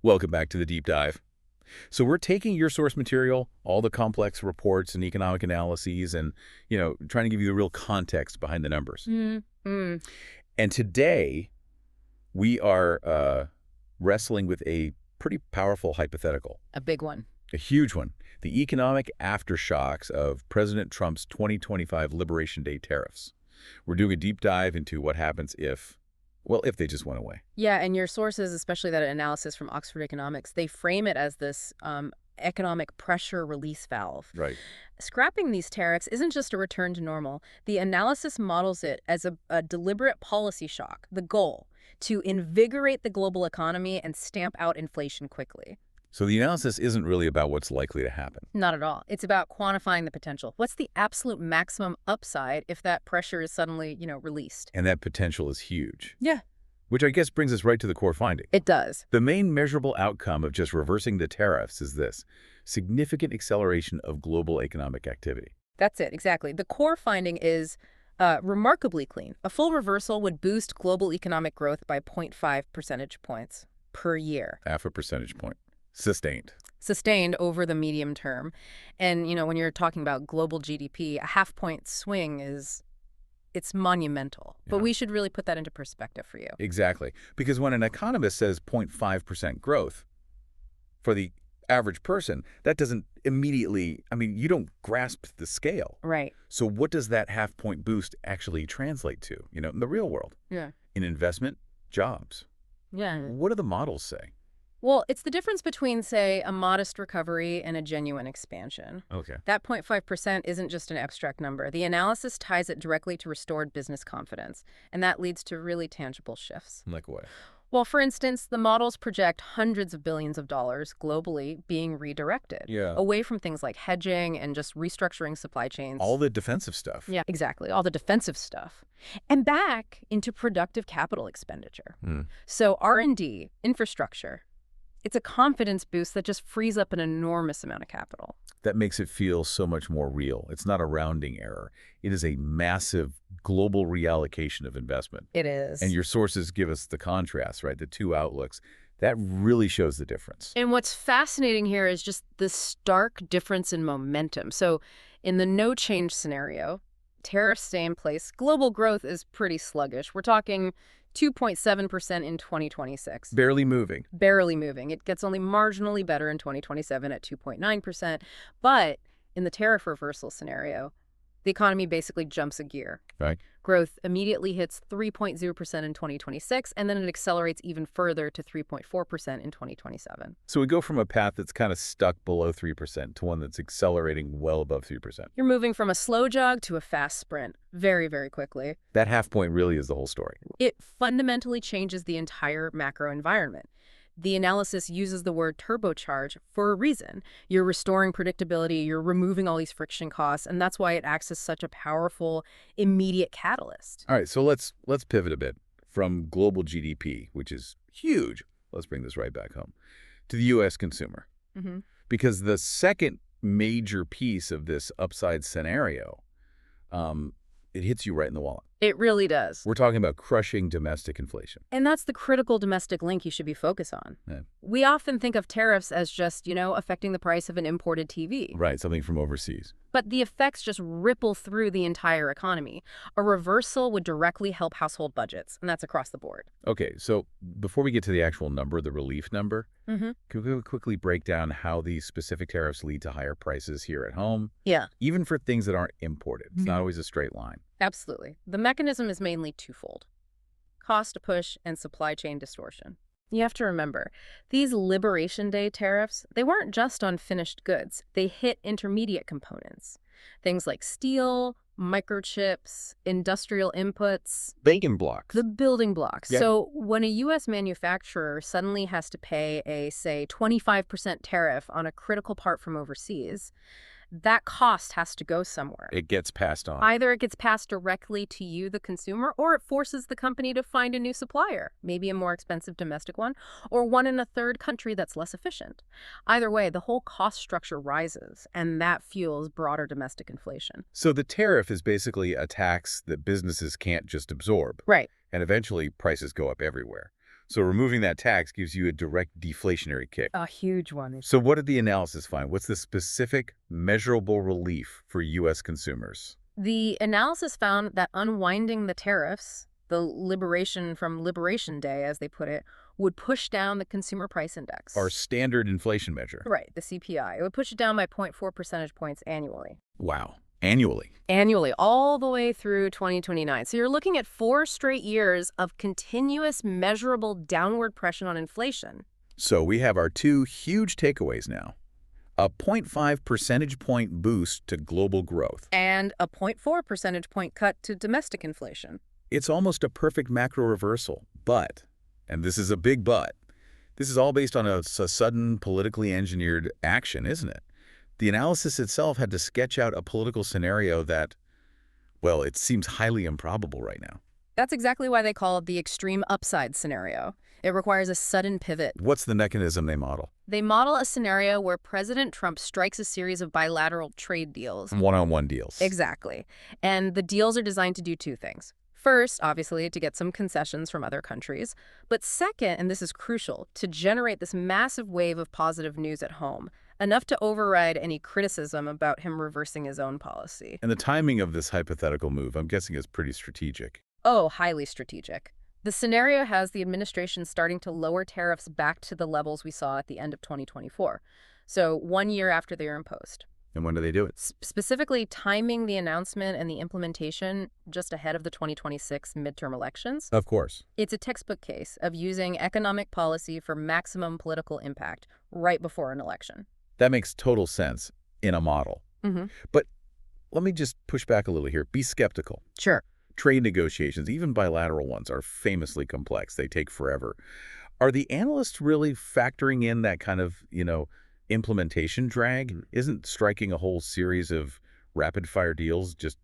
Welcome back to the deep dive. So we're taking your source material, all the complex reports and economic analyses, and, trying to give you the real context behind the numbers. Mm-hmm. And today, we are wrestling with a pretty powerful hypothetical. A big one. A huge one. The economic aftershocks of President Trump's 2025 Liberation Day tariffs. We're doing a deep dive into what happens if they just went away. Yeah, and your sources, especially that analysis from Oxford Economics, they frame it as this economic pressure release valve. Right. Scrapping these tariffs isn't just a return to normal. The analysis models it as a deliberate policy shock, the goal, to invigorate the global economy and stamp out inflation quickly. So the analysis isn't really about what's likely to happen. Not at all. It's about quantifying the potential. What's the absolute maximum upside if that pressure is suddenly, released? And that potential is huge. Yeah. Which I guess brings us right to the core finding. It does. The main measurable outcome of just reversing the tariffs is this: significant acceleration of global economic activity. That's it, exactly. The core finding is remarkably clean. A full reversal would boost global economic growth by 0.5 percentage points per year. Half a percentage point. Sustained. Sustained over the medium term. And, when you're talking about global GDP, a half-point swing it's monumental. Yeah. But we should really put that into perspective for you. Exactly. Because when an economist says 0.5% growth, for the average person, that doesn't immediately, you don't grasp the scale. Right. So what does that half-point boost actually translate to, in the real world? Yeah. In investment, jobs. Yeah. What do the models say? Well, it's the difference between, say, a modest recovery and a genuine expansion. Okay. That 0.5% isn't just an abstract number. The analysis ties it directly to restored business confidence, and that leads to really tangible shifts. Like what? Well, for instance, the models project hundreds of billions of dollars globally being redirected away from things like hedging and just restructuring supply chains. All the defensive stuff. Yeah, exactly. All the defensive stuff. And back into productive capital expenditure. So R&D, infrastructure, it's a confidence boost that just frees up an enormous amount of capital. That makes it feel so much more real. It's not a rounding error. It is a massive global reallocation of investment. It is. And your sources give us the contrast, right? The two outlooks. That really shows the difference. And what's fascinating here is just the stark difference in momentum. So in the no change scenario, tariffs stay in place. Global growth is pretty sluggish. We're talking 2.7% in 2026. Barely moving. Barely moving. It gets only marginally better in 2027 at 2.9%. But in the tariff reversal scenario, the economy basically jumps a gear. Right. Growth immediately hits 3.0% in 2026, and then it accelerates even further to 3.4% in 2027. So we go from a path that's kind of stuck below 3% to one that's accelerating well above 3%. You're moving from a slow jog to a fast sprint very, very quickly. That half point really is the whole story. It fundamentally changes the entire macro environment. The analysis uses the word turbocharge for a reason. You're restoring predictability, you're removing all these friction costs, and that's why it acts as such a powerful, immediate catalyst. All right, so let's pivot a bit from global GDP, which is huge. Let's bring this right back home to the U.S. consumer. Because the second major piece of this upside scenario, it hits you right in the wallet. It really does. We're talking about crushing domestic inflation. And that's the critical domestic link you should be focused on. Yeah. We often think of tariffs as just, affecting the price of an imported TV. Right, something from overseas. But the effects just ripple through the entire economy. A reversal would directly help household budgets, and that's across the board. Okay, so before we get to the actual number, the relief number, can we quickly break down how these specific tariffs lead to higher prices here at home? Yeah. Even for things that aren't imported. It's not always a straight line. Absolutely. The mechanism is mainly twofold: cost push and supply chain distortion. You have to remember, these Liberation Day tariffs, they weren't just on finished goods. They hit intermediate components. Things like steel, microchips, industrial inputs. Bacon blocks. The building blocks. Yeah. So when a U.S. manufacturer suddenly has to pay a, say, 25% tariff on a critical part from overseas, that cost has to go somewhere. It gets passed on. Either it gets passed directly to you, the consumer, or it forces the company to find a new supplier, maybe a more expensive domestic one, or one in a third country that's less efficient. Either way, the whole cost structure rises, and that fuels broader domestic inflation. So the tariff is basically a tax that businesses can't just absorb. Right. And eventually prices go up everywhere. So removing that tax gives you a direct deflationary kick. A huge one. So what did the analysis find? What's the specific, measurable relief for U.S. consumers? The analysis found that unwinding the tariffs, the liberation from Liberation Day, as they put it, would push down the consumer price index. Our standard inflation measure. Right, the CPI. It would push it down by 0.4 percentage points annually. Wow. Annually. Annually, all the way through 2029. So you're looking at 4 straight years of continuous, measurable downward pressure on inflation. So we have our 2 huge takeaways now. A 0.5 percentage point boost to global growth. And a 0.4 percentage point cut to domestic inflation. It's almost a perfect macro reversal. But, and this is a big but, this is all based on a sudden politically engineered action, isn't it? The analysis itself had to sketch out a political scenario that, well, it seems highly improbable right now. That's exactly why they call it the extreme upside scenario. It requires a sudden pivot. What's the mechanism they model? They model a scenario where President Trump strikes a series of bilateral trade deals. One-on-one deals. Exactly. And the deals are designed to do 2 things. First, obviously, to get some concessions from other countries. But second, and this is crucial, to generate this massive wave of positive news at home, enough to override any criticism about him reversing his own policy. And the timing of this hypothetical move, I'm guessing, is pretty strategic. Oh, highly strategic. The scenario has the administration starting to lower tariffs back to the levels we saw at the end of 2024. So 1 year after they are imposed. And when do they do it? Specifically, timing the announcement and the implementation just ahead of the 2026 midterm elections. Of course. It's a textbook case of using economic policy for maximum political impact right before an election. That makes total sense in a model. But let me just push back a little here. Be skeptical. Sure. Trade negotiations, even bilateral ones, are famously complex. They take forever. Are the analysts really factoring in that kind of, implementation drag? Isn't striking a whole series of rapid-fire deals just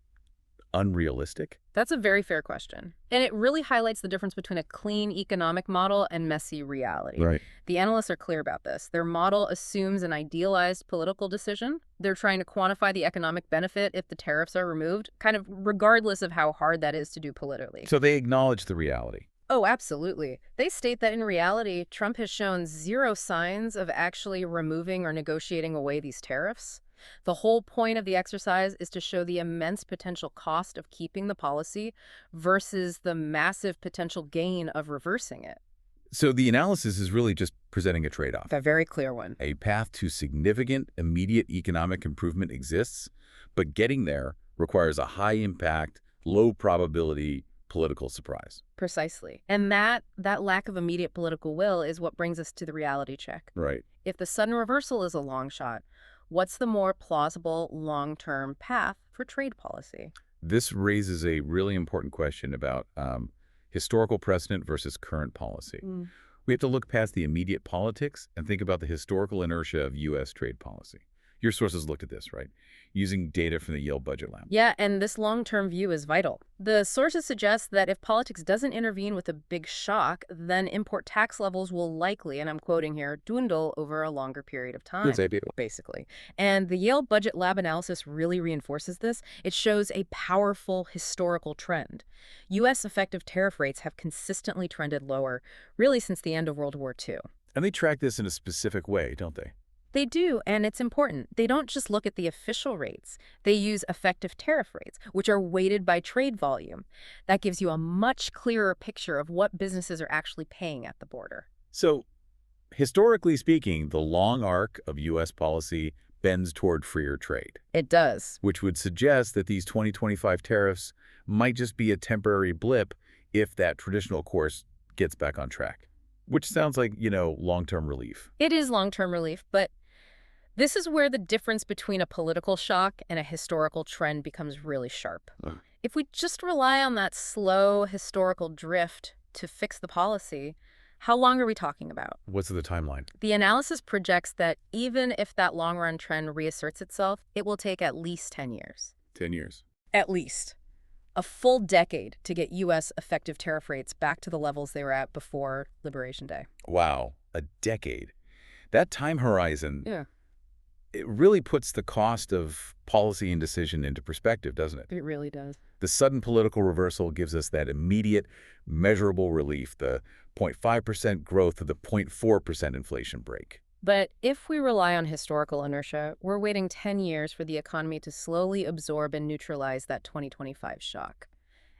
unrealistic? That's a very fair question. And it really highlights the difference between a clean economic model and messy reality. Right. The analysts are clear about this. Their model assumes an idealized political decision. They're trying to quantify the economic benefit if the tariffs are removed, kind of regardless of how hard that is to do politically. So they acknowledge the reality. Oh, absolutely. They state that in reality, Trump has shown 0 signs of actually removing or negotiating away these tariffs. The whole point of the exercise is to show the immense potential cost of keeping the policy versus the massive potential gain of reversing it. So the analysis is really just presenting a trade-off. A very clear one. A path to significant, immediate economic improvement exists, but getting there requires a high-impact, low-probability political surprise. Precisely. And that lack of immediate political will is what brings us to the reality check. Right. If the sudden reversal is a long shot, what's the more plausible long-term path for trade policy? This raises a really important question about historical precedent versus current policy. We have to look past the immediate politics and think about the historical inertia of U.S. trade policy. Your sources looked at this, right? Using data from the Yale Budget Lab. Yeah, and this long-term view is vital. The sources suggest that if politics doesn't intervene with a big shock, then import tax levels will likely, and I'm quoting here, dwindle over a longer period of time, basically. And the Yale Budget Lab analysis really reinforces this. It shows a powerful historical trend. U.S. effective tariff rates have consistently trended lower, really since the end of World War II. And they track this in a specific way, don't they? They do, and it's important. They don't just look at the official rates. They use effective tariff rates, which are weighted by trade volume. That gives you a much clearer picture of what businesses are actually paying at the border. So, historically speaking, the long arc of U.S. policy bends toward freer trade. It does. Which would suggest that these 2025 tariffs might just be a temporary blip if that traditional course gets back on track. Which sounds like, long-term relief. It is long-term relief, but this is where the difference between a political shock and a historical trend becomes really sharp. If we just rely on that slow historical drift to fix the policy, how long are we talking about? What's the timeline? The analysis projects that even if that long-run trend reasserts itself, it will take at least 10 years. 10 years. At least. A full decade to get U.S. effective tariff rates back to the levels they were at before Liberation Day. Wow, a decade. That time horizon... Yeah. It really puts the cost of policy and decision into perspective, doesn't it? It really does. The sudden political reversal gives us that immediate, measurable relief, the 0.5% growth of the 0.4% inflation break. But if we rely on historical inertia, we're waiting 10 years for the economy to slowly absorb and neutralize that 2025 shock.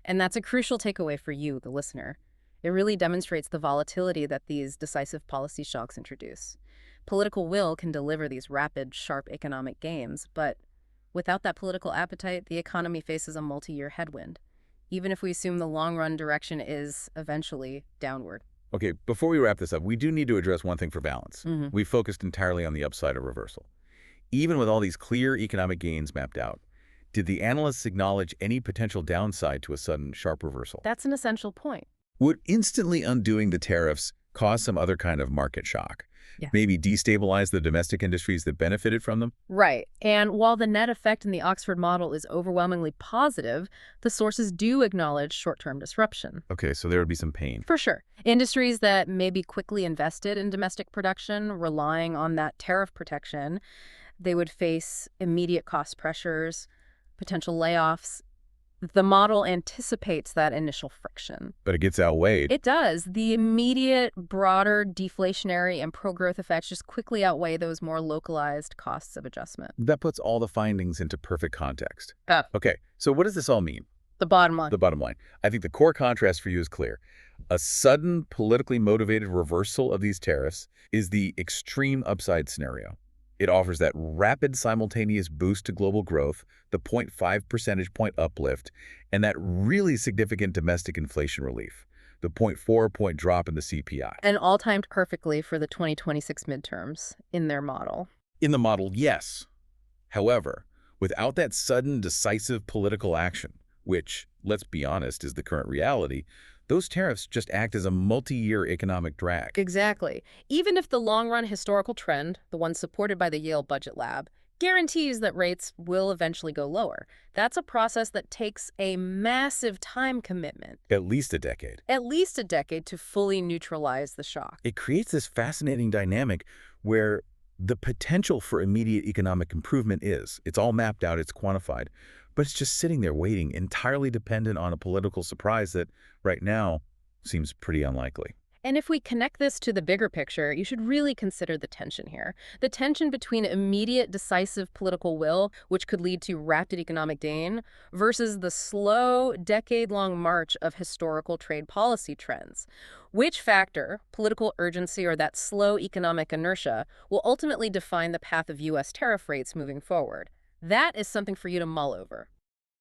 And that's a crucial takeaway for you, the listener. It really demonstrates the volatility that these decisive policy shocks introduce. Political will can deliver these rapid, sharp economic gains, but without that political appetite, the economy faces a multi-year headwind, even if we assume the long-run direction is eventually downward. Okay, before we wrap this up, we do need to address one thing for balance. Mm-hmm. We focused entirely on the upside of reversal. Even with all these clear economic gains mapped out, did the analysts acknowledge any potential downside to a sudden, sharp reversal? That's an essential point. Would instantly undoing the tariffs cause some other kind of market shock? Yeah. Maybe destabilize the domestic industries that benefited from them? Right. And while the net effect in the Oxford model is overwhelmingly positive, the sources do acknowledge short-term disruption. Okay, so there would be some pain. For sure. Industries that may be quickly invested in domestic production, relying on that tariff protection, they would face immediate cost pressures, potential layoffs. The model anticipates that initial friction. But it gets outweighed. It does. The immediate, broader deflationary and pro-growth effects just quickly outweigh those more localized costs of adjustment. That puts all the findings into perfect context. Uh, Okay, so what does this all mean? the bottom line. The bottom line. I think the core contrast for you is clear. A sudden, politically motivated reversal of these tariffs is the extreme upside scenario. It offers that rapid simultaneous boost to global growth, the 0.5 percentage point uplift, and that really significant domestic inflation relief, the 0.4 point drop in the CPI. And all timed perfectly for the 2026 midterms in their model. In the model, yes. However, without that sudden, decisive political action, which, let's be honest, is the current reality, those tariffs just act as a multi-year economic drag. Exactly. Even if the long-run historical trend, the one supported by the Yale Budget Lab, guarantees that rates will eventually go lower, that's a process that takes a massive time commitment. At least a decade. At least a decade to fully neutralize the shock. It creates this fascinating dynamic where the potential for immediate economic improvement it's all mapped out, it's quantified, but it's just sitting there waiting, entirely dependent on a political surprise that right now seems pretty unlikely. And if we connect this to the bigger picture, you should really consider the tension here. The tension between immediate, decisive political will, which could lead to rapid economic gain, versus the slow, decade-long march of historical trade policy trends. Which factor, political urgency or that slow economic inertia, will ultimately define the path of U.S. tariff rates moving forward? That is something for you to mull over.